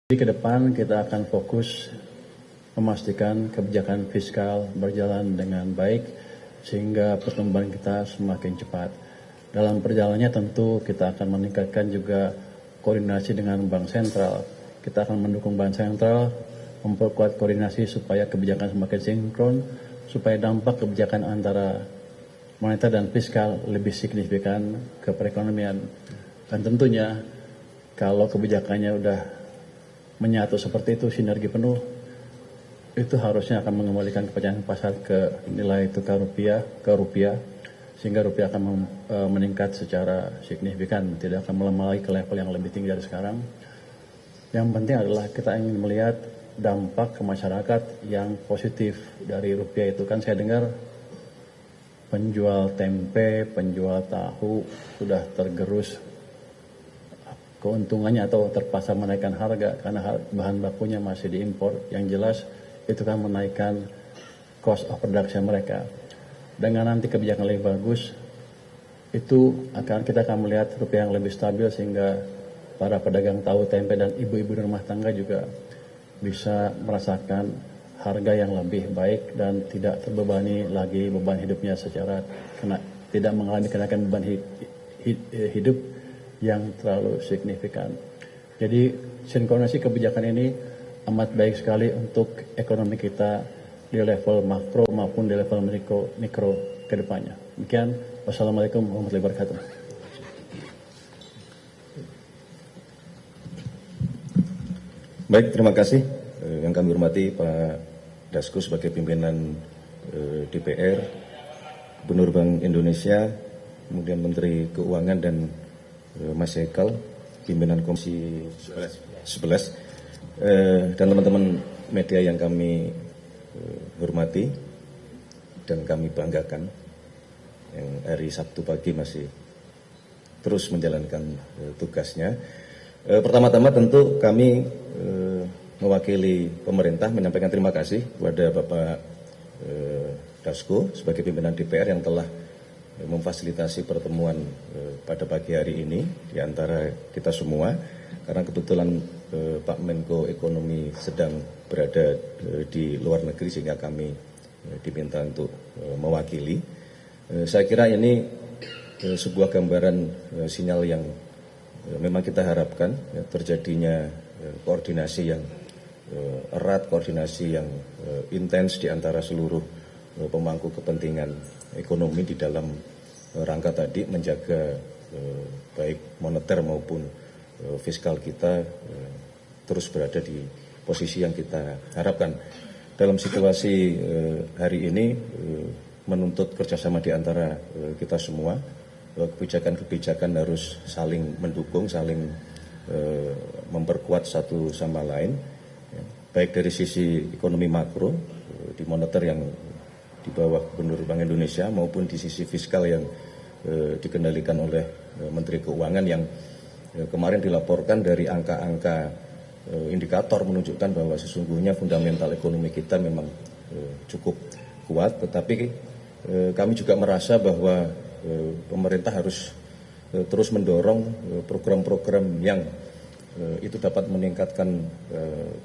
Jadi ke depan kita akan fokus memastikan kebijakan fiskal berjalan dengan baik sehingga pertumbuhan kita semakin cepat. Dalam perjalanannya tentu kita akan meningkatkan juga koordinasi dengan Bank Sentral. Kita akan mendukung Bank Sentral, memperkuat koordinasi supaya kebijakan semakin sinkron, supaya dampak kebijakan antara moneter dan fiskal lebih signifikan ke perekonomian. Dan tentunya kalau kebijakannya udah menyatu seperti itu, sinergi penuh, itu harusnya akan mengembalikan kepercayaan pasar ke nilai tukar rupiah, sehingga rupiah akan meningkat secara signifikan, tidak akan melemah lagi ke level yang lebih tinggi dari sekarang. Yang penting adalah kita ingin melihat dampak ke masyarakat yang positif dari rupiah itu. Kan saya dengar penjual tempe, penjual tahu sudah tergerus keuntungannya atau terpaksa menaikkan harga karena bahan bakunya masih diimpor. Yang jelas itu kan menaikkan cost of production mereka. Dengan nanti kebijakan lebih bagus, itu kita akan melihat rupiah yang lebih stabil sehingga para pedagang tahu, tempe dan ibu-ibu di rumah tangga juga bisa merasakan harga yang lebih baik dan tidak terbebani lagi beban hidupnya secara tidak mengalami kenaikan beban hidup yang terlalu signifikan. Jadi sinkronisasi kebijakan ini amat baik sekali untuk ekonomi kita di level makro maupun di level mikro ke depannya. Demikian, wassalamualaikum warahmatullahi wabarakatuh. Baik, terima kasih. Yang kami hormati Pak Dasko sebagai pimpinan DPR, Gubernur Bank Indonesia, kemudian Menteri Keuangan dan Mas Hekal, pimpinan Komisi 11, dan teman-teman media yang kami hormati dan kami banggakan, yang hari Sabtu pagi masih terus menjalankan tugasnya. Pertama-tama tentu kami mewakili pemerintah menyampaikan terima kasih kepada Bapak Dasko sebagai pimpinan DPR yang telah memfasilitasi pertemuan pada pagi hari ini di antara kita semua, karena kebetulan Pak Menko Ekonomi sedang berada di luar negeri sehingga kami diminta untuk mewakili. Saya kira ini sebuah gambaran sinyal yang memang kita harapkan, terjadinya koordinasi yang erat, koordinasi yang intens di antara seluruh pemangku kepentingan ekonomi di dalam rangka tadi menjaga baik moneter maupun fiskal kita terus berada di posisi yang kita harapkan. Dalam situasi hari ini menuntut kerjasama di antara kita semua, kebijakan-kebijakan harus saling mendukung, saling memperkuat satu sama lain, baik dari sisi ekonomi makro di moneter yang di bawah Gubernur Bank Indonesia maupun di sisi fiskal yang dikendalikan oleh Menteri Keuangan yang kemarin dilaporkan dari angka-angka indikator menunjukkan bahwa sesungguhnya fundamental ekonomi kita memang cukup kuat, tetapi kami juga merasa bahwa pemerintah harus terus mendorong program-program yang itu dapat meningkatkan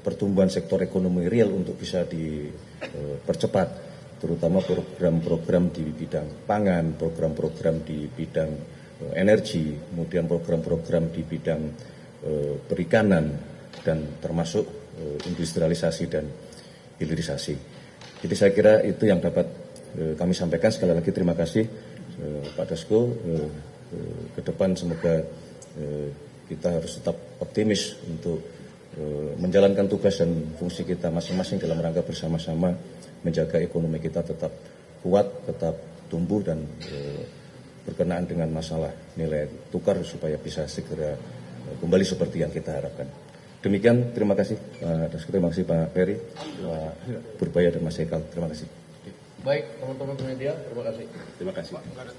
pertumbuhan sektor ekonomi real untuk bisa dipercepat, terutama program-program di bidang pangan, program-program di bidang energi, kemudian program-program di bidang perikanan, dan termasuk industrialisasi dan hilirisasi. Jadi saya kira itu yang dapat kami sampaikan. Sekali lagi terima kasih Pak Dasko. Ke depan semoga kita harus tetap optimis untuk menjalankan tugas dan fungsi kita masing-masing dalam rangka bersama-sama menjaga ekonomi kita tetap kuat, tetap tumbuh dan berkenaan dengan masalah nilai tukar supaya bisa segera kembali seperti yang kita harapkan. Demikian, terima kasih Pak Dasko, terima kasih Pak Ferry, Pak Purbaya dan Mas Hekal. Terima kasih. Baik, teman-teman media, terima kasih. Terima kasih.